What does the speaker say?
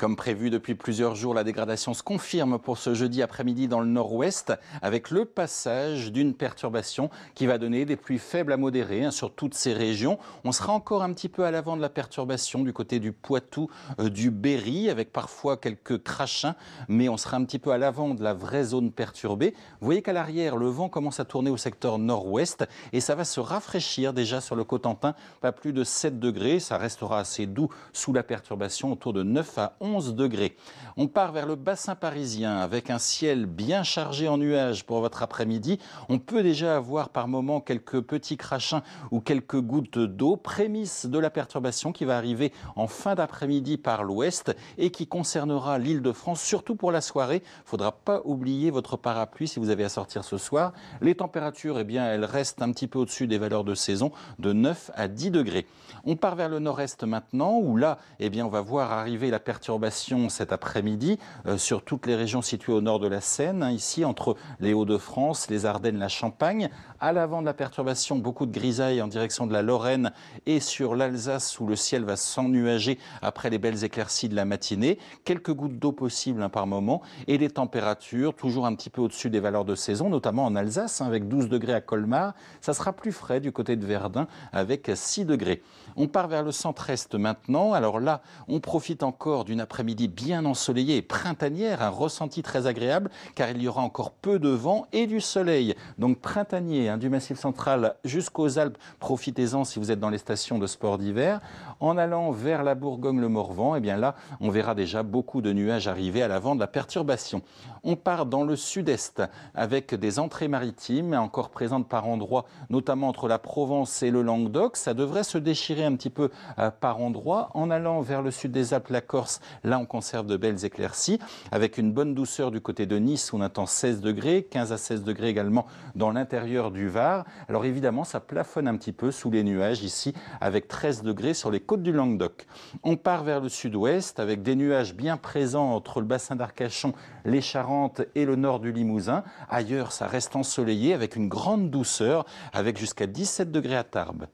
Comme prévu depuis plusieurs jours, la dégradation se confirme pour ce jeudi après-midi dans le nord-ouest avec le passage d'une perturbation qui va donner des pluies faibles à modérées sur toutes ces régions. On sera encore un petit peu à l'avant de la perturbation du côté du Poitou, du Berry avec parfois quelques crachins, mais on sera un petit peu à l'avant de la vraie zone perturbée. Vous voyez qu'à l'arrière, le vent commence à tourner au secteur nord-ouest et ça va se rafraîchir déjà sur le Cotentin, pas plus de 7 degrés. Ça restera assez doux sous la perturbation, autour de 9 à 11 degrés. On part vers le bassin parisien avec un ciel bien chargé en nuages pour votre après-midi. On peut déjà avoir par moments quelques petits crachins ou quelques gouttes d'eau, prémisse de la perturbation qui va arriver en fin d'après-midi par l'ouest et qui concernera l'Île-de-France, surtout pour la soirée. Il ne faudra pas oublier votre parapluie si vous avez à sortir ce soir. Les températures, elles restent un petit peu au-dessus des valeurs de saison, de 9 à 10 degrés. On part vers le nord-est maintenant, où là, on va voir arriver la perturbation cet après-midi sur toutes les régions situées au nord de la Seine, ici entre les Hauts-de-France, les Ardennes, la Champagne. À l'avant de la perturbation, beaucoup de grisailles en direction de la Lorraine et sur l'Alsace où le ciel va s'ennuager après les belles éclaircies de la matinée. Quelques gouttes d'eau possibles par moment et les températures toujours un petit peu au-dessus des valeurs de saison, notamment en Alsace avec 12 degrés à Colmar. Ça sera plus frais du côté de Verdun avec 6 degrés. On part vers le centre-est maintenant. Alors là, on profite encore d'une après-midi bien ensoleillée et printanière, un ressenti très agréable car il y aura encore peu de vent et du soleil. Donc printanier du Massif central jusqu'aux Alpes, profitez-en si vous êtes dans les stations de sport d'hiver. En allant vers la Bourgogne-le-Morvan, là, on verra déjà beaucoup de nuages arriver à l'avant de la perturbation. On part dans le sud-est avec des entrées maritimes encore présentes par endroits, notamment entre la Provence et le Languedoc. Ça devrait se déchirer un petit peu par endroits. En allant vers le sud des Alpes, la Corse, là on conserve de belles éclaircies avec une bonne douceur du côté de Nice où on attend 16 degrés, 15 à 16 degrés également dans l'intérieur du Var. Alors évidemment, ça plafonne un petit peu sous les nuages ici avec 13 degrés sur les côtes du Languedoc. On part vers le sud-ouest avec des nuages bien présents entre le bassin d'Arcachon, les Charentes et le nord du Limousin. Ailleurs, ça reste ensoleillé avec une grande douceur avec jusqu'à 17 degrés à Tarbes.